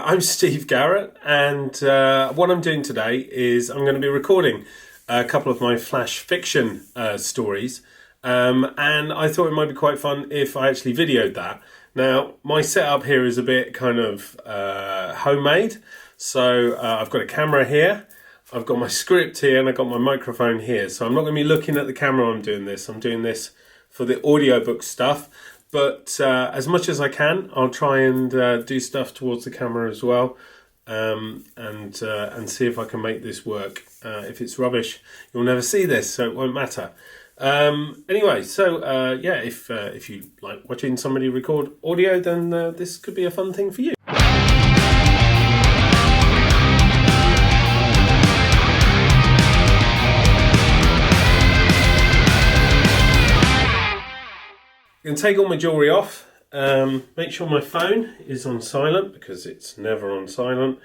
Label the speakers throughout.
Speaker 1: I'm Steve Garrett, and what I'm doing today is I'm going to be recording a couple of my flash fiction stories, and I thought it might be quite fun if I actually videoed that. Now, my setup here is a bit kind of homemade, so I've got a camera here, I've got my script here, and I've got my microphone here, so I'm not going to be looking at the camera when I'm doing this. I'm doing this for the audiobook stuff. But as much as I can, I'll try and do stuff towards the camera as well, and see if I can make this work. If it's rubbish, you'll never see this, so it won't matter. Anyway, so if you like watching somebody record audio, then this could be a fun thing for you. I'm going to take all my jewellery off, make sure my phone is on silent because it's never on silent,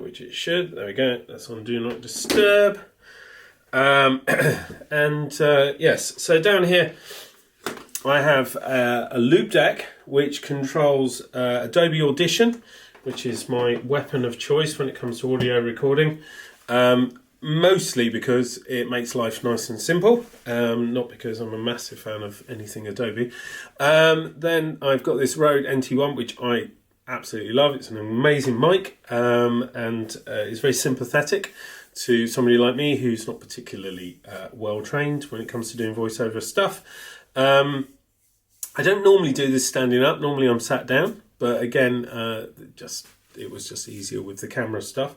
Speaker 1: which it should. There we go, that's on Do Not Disturb. Yes, so down here I have a loop deck which controls Adobe Audition, which is my weapon of choice when it comes to audio recording. Mostly because it makes life nice and simple, not because I'm a massive fan of anything Adobe. Then I've got this Rode NT1, which I absolutely love. It's an amazing mic, and it's very sympathetic to somebody like me who's not particularly well trained when it comes to doing voiceover stuff. I don't normally do this standing up. Normally I'm sat down, but again, it was just easier with the camera stuff.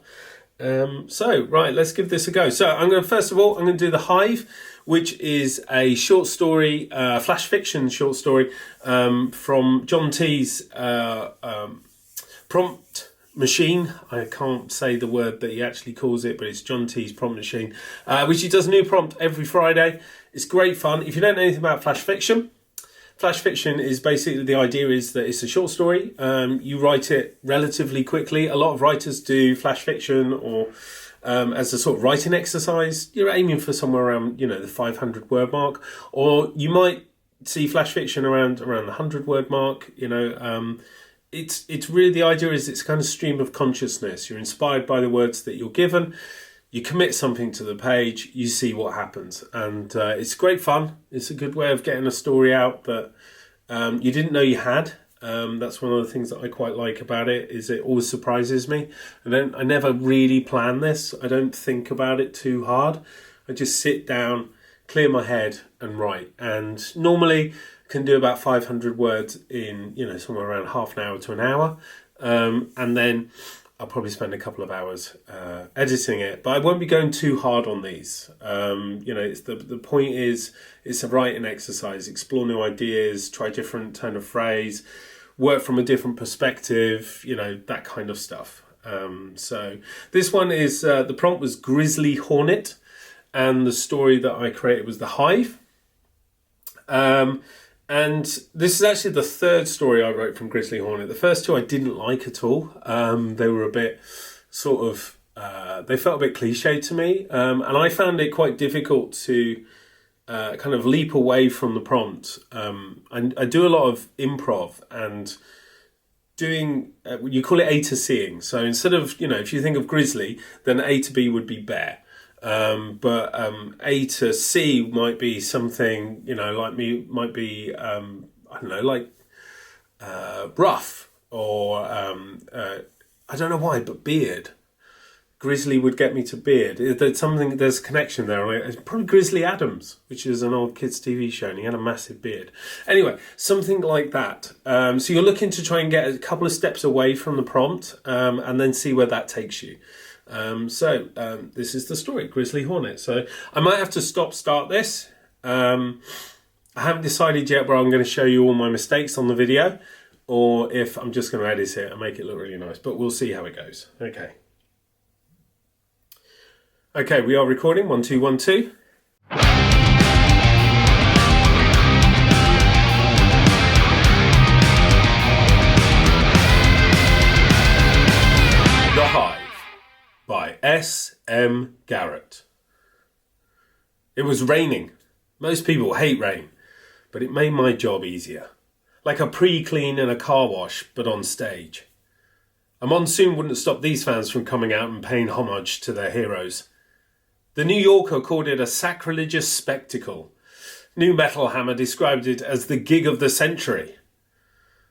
Speaker 1: Right, let's give this a go. So I'm going to do The Hive, which is a short story, flash fiction short story, from John T's Prompt Machine. I can't say the word that he actually calls it, but it's John T's Prompt Machine, which he does a new prompt every Friday. It's great fun. If you don't know anything about flash fiction is basically, the idea is that it's a short story. You write it relatively quickly. A lot of writers do flash fiction or as a sort of writing exercise. You're aiming for somewhere around, the 500 word mark, or you might see flash fiction around the 100 word mark. It's really, the idea is it's kind of stream of consciousness. You're inspired by the words that you're given. You commit something to the page, you see what happens. And it's great fun. It's a good way of getting a story out that you didn't know you had. That's one of the things that I quite like about it, is it always surprises me. I never really plan this. I don't think about it too hard. I just sit down, clear my head and write. And normally can do about 500 words in, somewhere around half an hour to an hour. And then I'll probably spend a couple of hours editing it, but I won't be going too hard on these. It's the point is, it's a writing exercise. Explore new ideas, try different turn of phrase, work from a different perspective. That kind of stuff. So this one is the prompt was Grizzly Hornet, and the story that I created was The Hive. And this is actually the third story I wrote from Grizzly Hornet. The first two I didn't like at all. They were a bit sort of, they felt a bit cliche to me. And I found it quite difficult to kind of leap away from the prompt. I do a lot of improv and doing, you call it A to C'ing. So instead of, if you think of grizzly, then A to B would be bear. But A to C might be something, might be, rough, or I don't know why, but beard. Grizzly would get me to beard. There's a connection there. It's probably Grizzly Adams, which is an old kids' TV show, and he had a massive beard. Anyway, something like that. So you're looking to try and get a couple of steps away from the prompt, and then see where that takes you. This is the story, Grizzly Hornet. So I might have to start this. I haven't decided yet where I'm going to show you all my mistakes on the video, or if I'm just going to edit it and make it look really nice, but we'll see how it goes. Okay, we are recording. 1 2 1 2. The Hive by S.M. Garrett. It was raining. Most people hate rain, but it made my job easier. Like a pre-clean in a car wash, but on stage. A monsoon wouldn't stop these fans from coming out and paying homage to their heroes. The New Yorker called it a sacrilegious spectacle. New Metal Hammer described it as the gig of the century.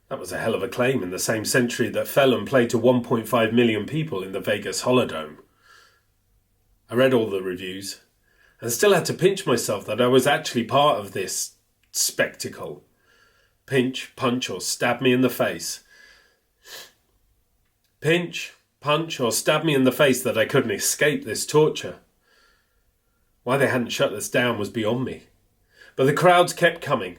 Speaker 1: That was a hell of a claim in the same century that Felon played to 1.5 million people in the Vegas Holodome. I read all the reviews and still had to pinch myself that I was actually part of this spectacle. Pinch, punch, or stab me in the face. Pinch, punch, or stab me in the face that I couldn't escape this torture. Why they hadn't shut this down was beyond me. But the crowds kept coming.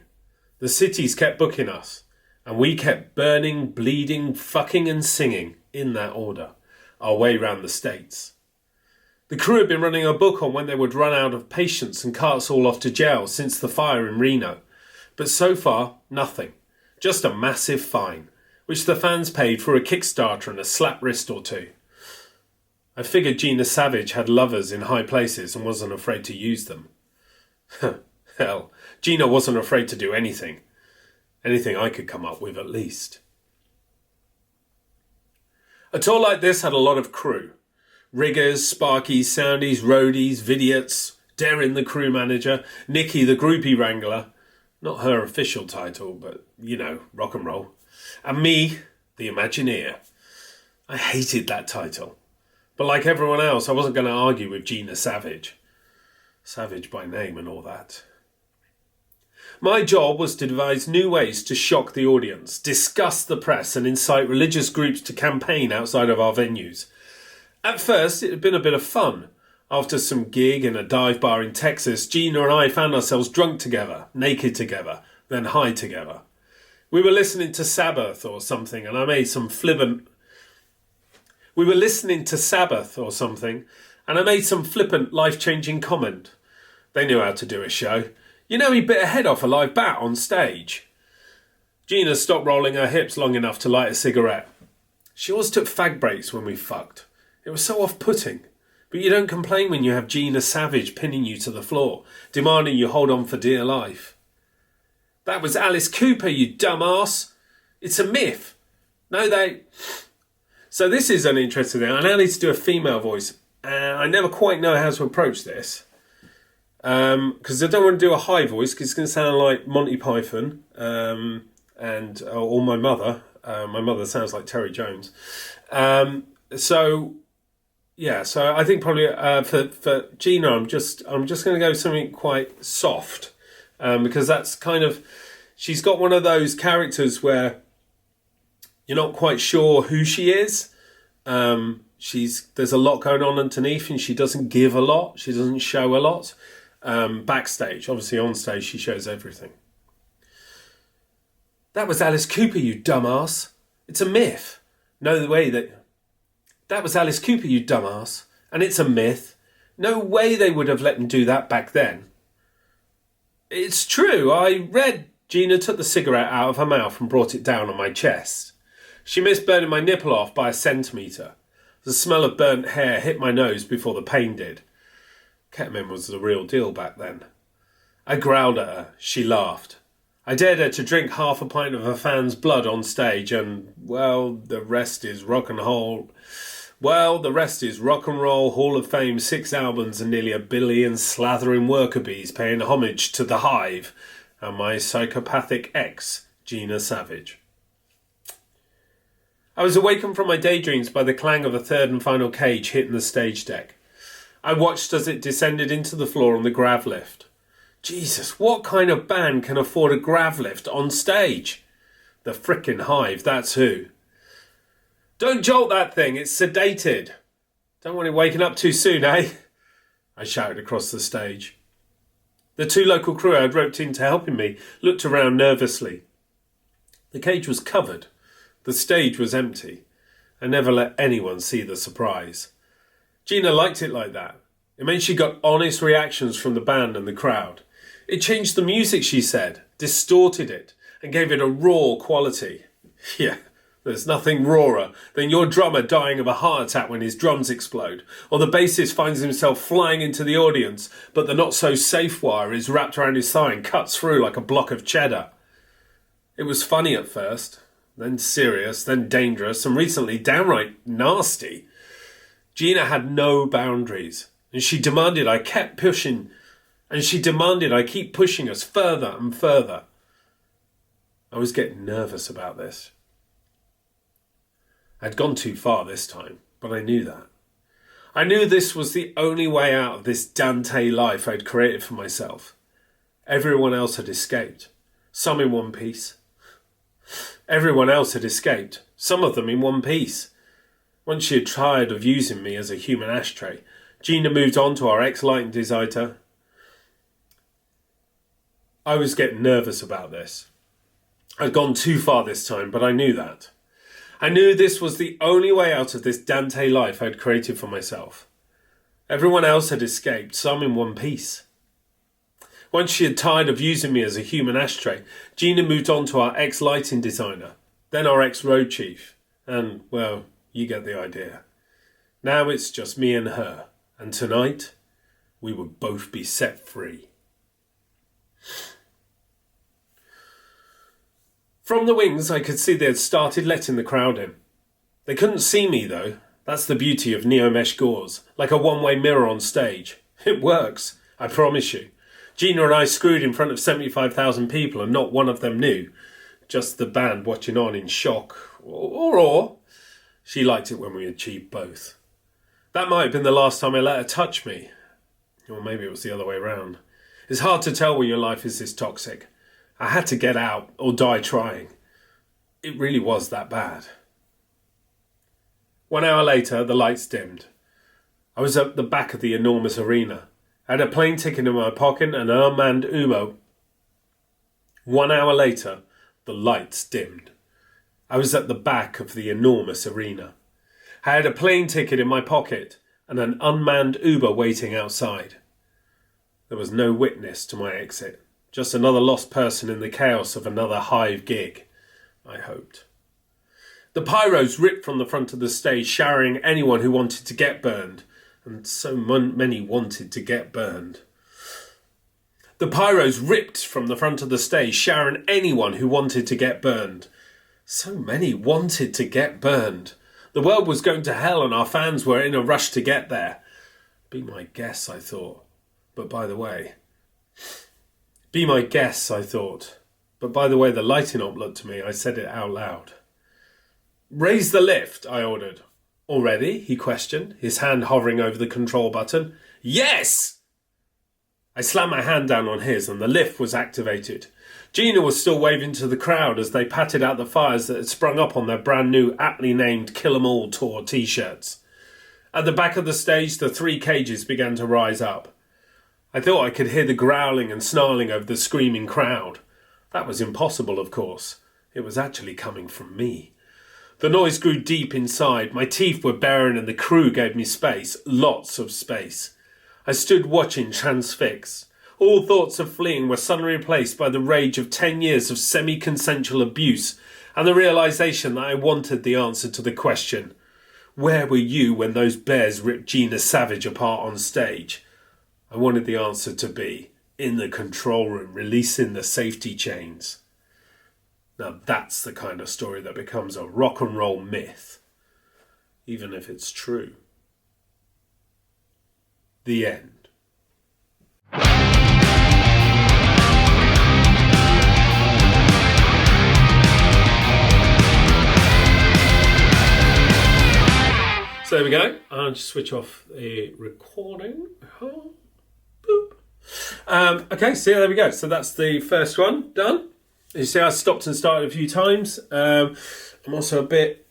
Speaker 1: The cities kept booking us. And we kept burning, bleeding, fucking and singing, in that order, our way round the States. The crew had been running a book on when they would run out of patients and cart us all off to jail since the fire in Reno. But so far, nothing. Just a massive fine, which the fans paid for a Kickstarter and a slap wrist or two. I figured Gina Savage had lovers in high places and wasn't afraid to use them. Hell, Gina wasn't afraid to do anything. Anything I could come up with, at least. A tour like this had a lot of crew. Riggers, sparkies, soundies, roadies, vidiots, Darren the crew manager, Nikki the groupie wrangler, not her official title, but, you know, rock and roll, and me, the Imagineer. I hated that title. But like everyone else, I wasn't going to argue with Gina Savage. Savage by name and all that. My job was to devise new ways to shock the audience, disgust the press and incite religious groups to campaign outside of our venues. At first, it had been a bit of fun. After some gig in a dive bar in Texas, Gina and I found ourselves drunk together, naked together, then high together. We were listening to Sabbath or something, and I made some flippant... life-changing comment. They knew how to do a show. You know, he bit a head off a live bat on stage. Gina stopped rolling her hips long enough to light a cigarette. She always took fag breaks when we fucked. It was so off-putting. But you don't complain when you have Gina Savage pinning you to the floor, demanding you hold on for dear life. That was Alice Cooper, you dumbass. It's a myth. No, they... So this is an interesting thing. I now need to do a female voice. I never quite know how to approach this. Because I don't want to do a high voice because it's going to sound like Monty Python or my mother. My mother sounds like Terry Jones. So I think probably for Gina, I'm just going to go something quite soft because that's kind of, she's got one of those characters where you're not quite sure who she is. There's a lot going on underneath, and she doesn't give a lot. She doesn't show a lot. Backstage, obviously on stage, she shows everything. That was Alice Cooper, you dumbass. It's a myth. No way that was Alice Cooper, you dumbass. And it's a myth. No way they would have let him do that back then. It's true. I read Gina took the cigarette out of her mouth and brought it down on my chest. She missed burning my nipple off by a centimetre. The smell of burnt hair hit my nose before the pain did. Ketamine was the real deal back then. I growled at her. She laughed. I dared her to drink half a pint of her fan's blood on stage and, the rest is rock and roll. Rock and Roll Hall of Fame, 6 albums and nearly 1 billion slathering worker bees paying homage to The Hive and my psychopathic ex, Gina Savage. I was awakened from my daydreams by the clang of a third and final cage hitting the stage deck. I watched as it descended into the floor on the grav lift. Jesus, what kind of band can afford a grav lift on stage? The frickin' Hive, that's who. Don't jolt that thing, it's sedated. Don't want it waking up too soon, eh? I shouted across the stage. The 2 local crew I had roped into helping me looked around nervously. The cage was covered. The stage was empty. I never let anyone see the surprise. Gina liked it like that. It meant she got honest reactions from the band and the crowd. It changed the music, she said, distorted it, and gave it a raw quality. Yeah, there's nothing rawer than your drummer dying of a heart attack when his drums explode, or the bassist finds himself flying into the audience, but the not-so-safe wire is wrapped around his thigh and cuts through like a block of cheddar. It was funny at first. then serious, then dangerous, and recently downright nasty. Gina had no boundaries, and she demanded I kept pushing, and she demanded I keep pushing us further and further. I was getting nervous about this. I'd gone too far this time, but I knew that. I knew this was the only way out of this Dante life I'd created for myself. Everyone else had escaped, some in one piece. Everyone else had escaped, some of them in one piece. Once she had tired of using me as a human ashtray, Gina moved on to our ex-lighting designer. I was getting nervous about this. I'd gone too far this time, but I knew that. I knew this was the only way out of this Dante life I'd created for myself. Everyone else had escaped, some in one piece. Once she had tired of using me as a human ashtray, Gina moved on to our ex-lighting designer, then our ex-road chief, and, well, you get the idea. Now it's just me and her, and tonight we would both be set free. From the wings, I could see they had started letting the crowd in. They couldn't see me, though. That's the beauty of neo-mesh gauze, like a one-way mirror on stage. It works, I promise you. Gina and I screwed in front of 75,000 people and not one of them knew. Just the band watching on in shock. Or awe. She liked it when we achieved both. That might have been the last time I let her touch me. Or maybe it was the other way round. It's hard to tell when your life is this toxic. I had to get out or die trying. It really was that bad. 1 hour later, the lights dimmed. I was at the back of the enormous arena. I had a plane ticket in my pocket and an unmanned Uber. 1 hour later, the lights dimmed. I was at the back of the enormous arena. I had a plane ticket in my pocket and an unmanned Uber waiting outside. There was no witness to my exit. Just another lost person in the chaos of another Hive gig, I hoped. The pyros ripped from the front of the stage, showering anyone who wanted to get burned. And so many wanted to get burned. The pyros ripped from the front of the stage, showering anyone who wanted to get burned. So many wanted to get burned. The world was going to hell and our fans were in a rush to get there. Be my guest, I thought. But by the way... Be my guest, I thought. But by the way the lighting op looked to me, I said it out loud. Raise the lift, I ordered. Already? He questioned, his hand hovering over the control button. Yes! I slammed my hand down on his and the lift was activated. Gina was still waving to the crowd as they patted out the fires that had sprung up on their brand new aptly named Kill 'Em All Tour t-shirts. At the back of the stage, the 3 cages began to rise up. I thought I could hear the growling and snarling of the screaming crowd. That was impossible, of course. It was actually coming from me. The noise grew deep inside. My teeth were baring and the crew gave me space. Lots of space. I stood watching, transfixed. All thoughts of fleeing were suddenly replaced by the rage of 10 years of semi-consensual abuse and the realisation that I wanted the answer to the question, where were you when those bears ripped Gina Savage apart on stage? I wanted the answer to be in the control room, releasing the safety chains. Now that's the kind of story that becomes a rock and roll myth, even if it's true. The end. So there we go. I'll just switch off the recording. Okay, so yeah, there we go. So that's the first one done. You see, I stopped and started a few times. I'm also a bit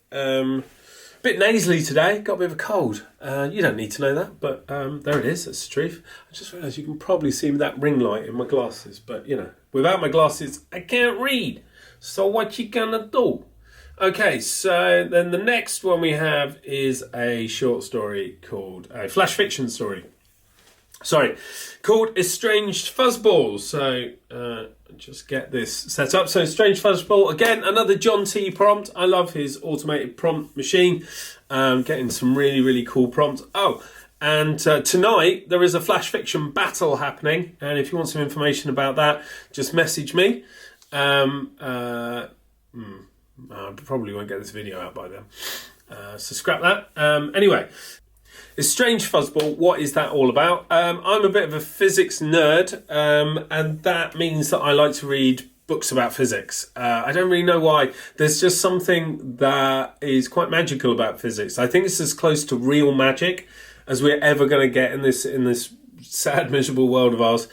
Speaker 1: nasally today. Got a bit of a cold. You don't need to know that, but there it is. That's the truth. I just realised you can probably see that ring light in my glasses, but you know, without my glasses, I can't read. So what you gonna do? Okay, so then the next one we have is a short story called a flash fiction story. Called Estranged Fuzzball. So just get this set up. So Estranged Fuzzball, again, another John T prompt. I love his automated prompt machine. Getting some really, really cool prompts. Oh, and tonight there is a flash fiction battle happening. And if you want some information about that, just message me. I probably won't get this video out by then. So scrap that. Anyway, it's Strange Fuzzball. What is that all about? I'm a bit of a physics nerd, and that means that I like to read books about physics. I don't really know why. There's just something that is quite magical about physics. I think it's as close to real magic as we're ever going to get in this sad, miserable world of ours.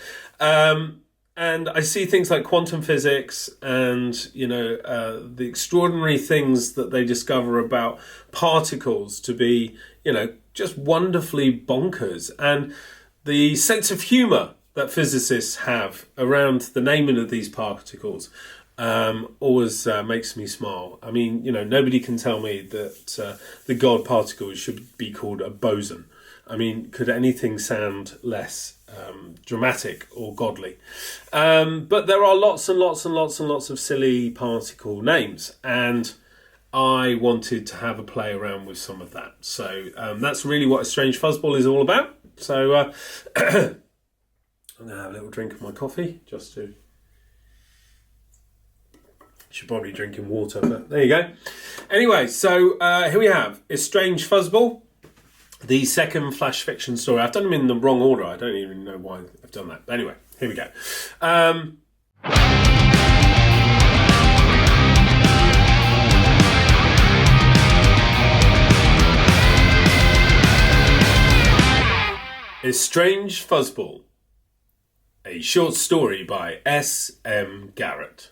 Speaker 1: And I see things like quantum physics and, the extraordinary things that they discover about particles to be, just wonderfully bonkers. And the sense of humour that physicists have around the naming of these particles always makes me smile. I mean, nobody can tell me that the God particle should be called a boson. I mean, could anything sound less dramatic or godly? But there are lots and lots and lots and lots of silly particle names, and I wanted to have a play around with some of that. So that's really what a Strange Fuzzball is all about. So I'm going to have a little drink of my coffee, should probably be drinking water, but there you go. Anyway, so here we have a Strange Fuzzball, the second flash fiction story. I've done them in the wrong order. I don't even know why I've done that. But anyway, here we go. A Strange Fuzzball, a short story by S.M. Garrett.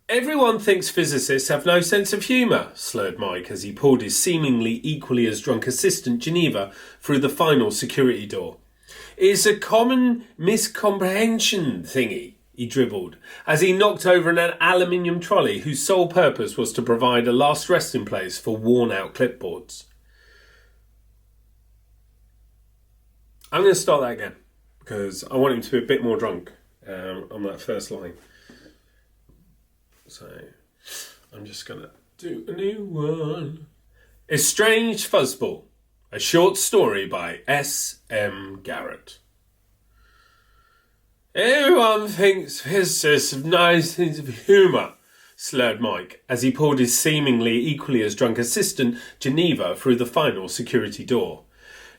Speaker 1: Everyone thinks physicists have no sense of humour, slurred Mike as he pulled his seemingly equally as drunk assistant Geneva through the final security door. It's a common miscomprehension thingy, he dribbled, as he knocked over an aluminium trolley whose sole purpose was to provide a last resting place for worn-out clipboards. I'm going to start that again, because I want him to be a bit more drunk on that first line. So I'm just going to do a new one. A Strange Fuzzball, a short story by S.M. Garrett. Everyone thinks physicists have nice sense of humour, slurred Mike, as he pulled his seemingly equally as drunk assistant Geneva through the final security door.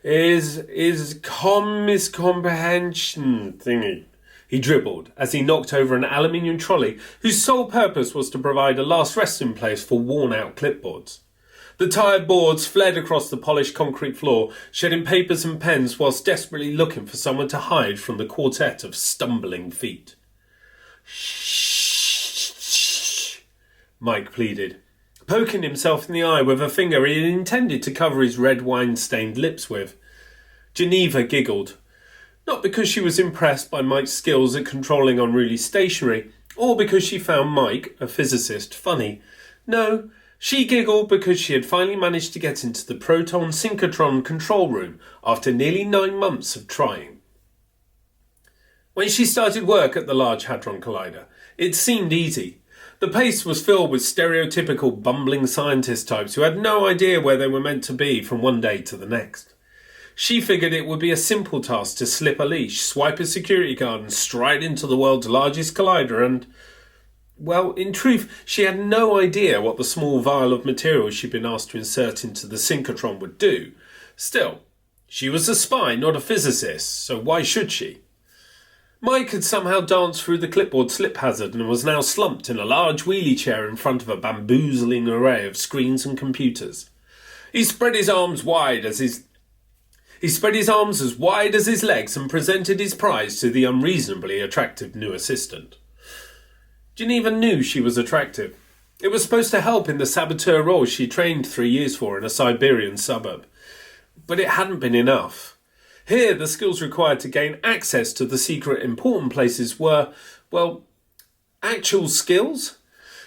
Speaker 1: Is miscomprehension thingy, he dribbled as he knocked over an aluminium trolley whose sole purpose was to provide a last resting place for worn-out clipboards. The tired boards fled across the polished concrete floor, shedding papers and pens whilst desperately looking for someone to hide from the quartet of stumbling feet. Shh, Mike pleaded, poking himself in the eye with a finger he had intended to cover his red wine-stained lips with. Geneva giggled, not because she was impressed by Mike's skills at controlling unruly stationery, or because she found Mike, a physicist, funny. No, she giggled because she had finally managed to get into the proton synchrotron control room after nearly 9 months of trying. When she started work at the Large Hadron Collider, it seemed easy. The place was filled with stereotypical bumbling scientist types who had no idea where they were meant to be from one day to the next. She figured it would be a simple task to slip a leash, swipe a security card and stride into the world's largest collider and... Well, in truth, she had no idea what the small vial of material she'd been asked to insert into the synchrotron would do. Still, she was a spy, not a physicist, so why should she? Mike had somehow danced through the clipboard slip hazard and was now slumped in a large wheelie chair in front of a bamboozling array of screens and computers. He spread his arms as wide as his legs and presented his prize to the unreasonably attractive new assistant. Geneva knew she was attractive. It was supposed to help in the saboteur role she trained 3 years for in a Siberian suburb. But it hadn't been enough. Here, the skills required to gain access to the secret important places were, well, actual skills.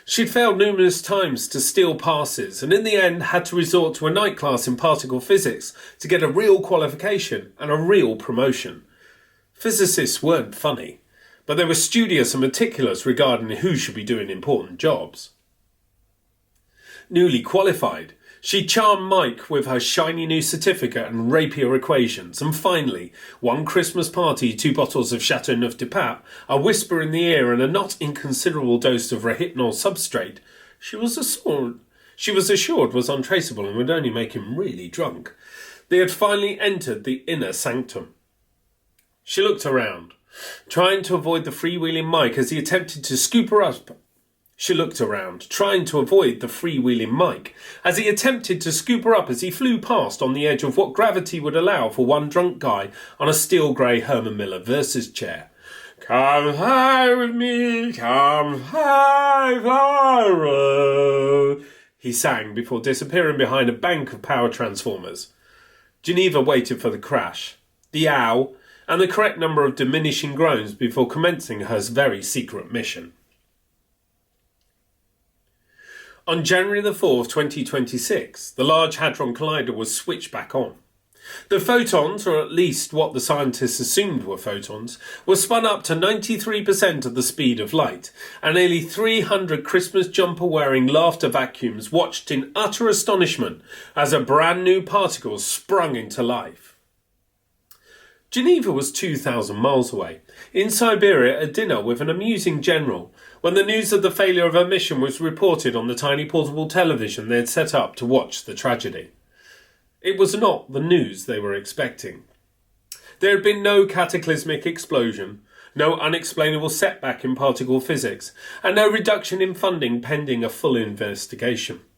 Speaker 1: She'd failed numerous times to steal passes and in the end had to resort to a night class in particle physics to get a real qualification and a real promotion. Physicists weren't funny, but they were studious and meticulous regarding who should be doing important jobs. Newly qualified, She charmed Mike with her shiny new certificate and rapier equations, and finally, one Christmas party, 2 bottles of Chateauneuf du Pape, a whisper in the ear and a not inconsiderable dose of Rohypnol substrate, she was assured was untraceable and would only make him really drunk. They had finally entered the inner sanctum. She looked around, trying to avoid the freewheeling Mike as he attempted to scoop her up. She looked around, trying to avoid the freewheeling Mike, as he attempted to scoop her up as he flew past on the edge of what gravity would allow for one drunk guy on a steel grey Herman Miller Versus chair. Come high with me, come high, Lyra, he sang before disappearing behind a bank of power transformers. Geneva waited for the crash, the ow, and the correct number of diminishing groans before commencing her very secret mission. On January the 4th, 2026, the Large Hadron Collider was switched back on. The photons, or at least what the scientists assumed were photons, were spun up to 93% of the speed of light, and nearly 300 Christmas jumper-wearing laughter vacuums watched in utter astonishment as a brand new particle sprung into life. Geneva was 2,000 miles away, in Siberia at dinner with an amusing general, when the news of the failure of her mission was reported on the tiny portable television they had set up to watch the tragedy. It was not the news they were expecting. There had been no cataclysmic explosion, no unexplainable setback in particle physics, and no reduction in funding pending a full investigation.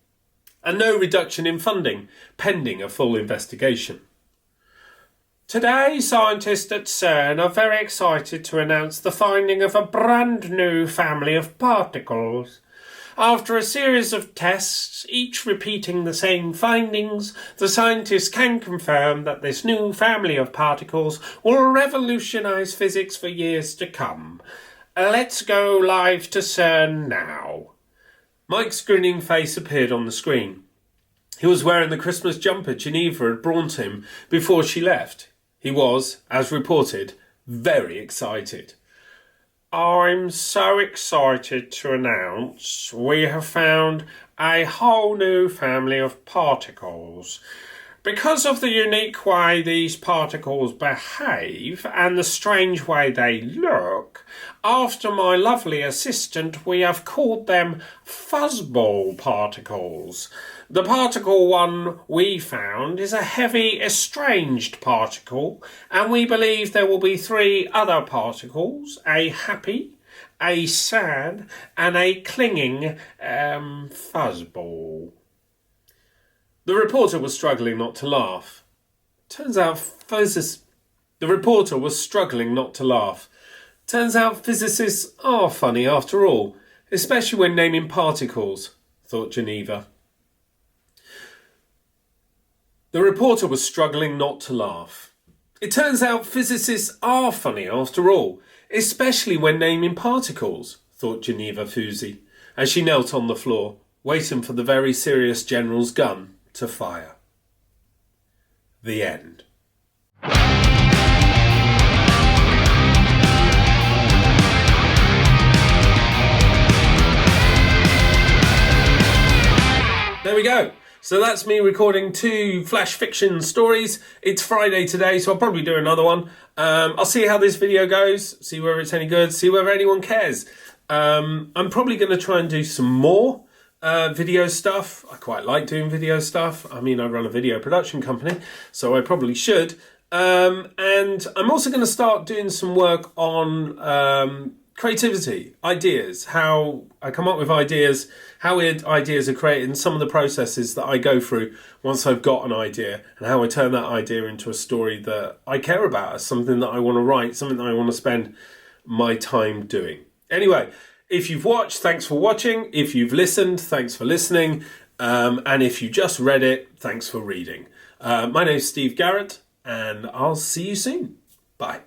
Speaker 1: Today, scientists at CERN are very excited to announce the finding of a brand new family of particles. After a series of tests, each repeating the same findings, the scientists can confirm that this new family of particles will revolutionize physics for years to come. Let's go live to CERN now. Mike's grinning face appeared on the screen. He was wearing the Christmas jumper Geneva had brought him before she left. He was, as reported, very excited. I'm so excited to announce we have found a whole new family of particles. Because of the unique way these particles behave and the strange way they look, after my lovely assistant, we have called them fuzzball particles. The particle one we found is a heavy estranged particle, and we believe there will be 3 other particles, a happy, a sad, and a clinging fuzzball. The reporter was struggling not to laugh. Turns out physicists are funny after all, especially when naming particles, thought Geneva. The reporter was struggling not to laugh. It turns out physicists are funny after all, especially when naming particles, thought Geneva Fusey, as she knelt on the floor, waiting for the very serious general's gun to fire. The end. There we go. So that's me recording 2 flash fiction stories. It's Friday today, so I'll probably do another one. I'll see how this video goes, see whether it's any good, see whether anyone cares. I'm probably going to try and do some more video stuff. I quite like doing video stuff. I mean, I run a video production company, so I probably should. And I'm also going to start doing some work on creativity, ideas, how I come up with ideas, how ideas are created, and some of the processes that I go through once I've got an idea, and how I turn that idea into a story that I care about, as something that I want to write, something that I want to spend my time doing. Anyway, if you've watched, thanks for watching. If you've listened, thanks for listening. And if you just read it, thanks for reading. My name's Steve Garrett, and I'll see you soon. Bye.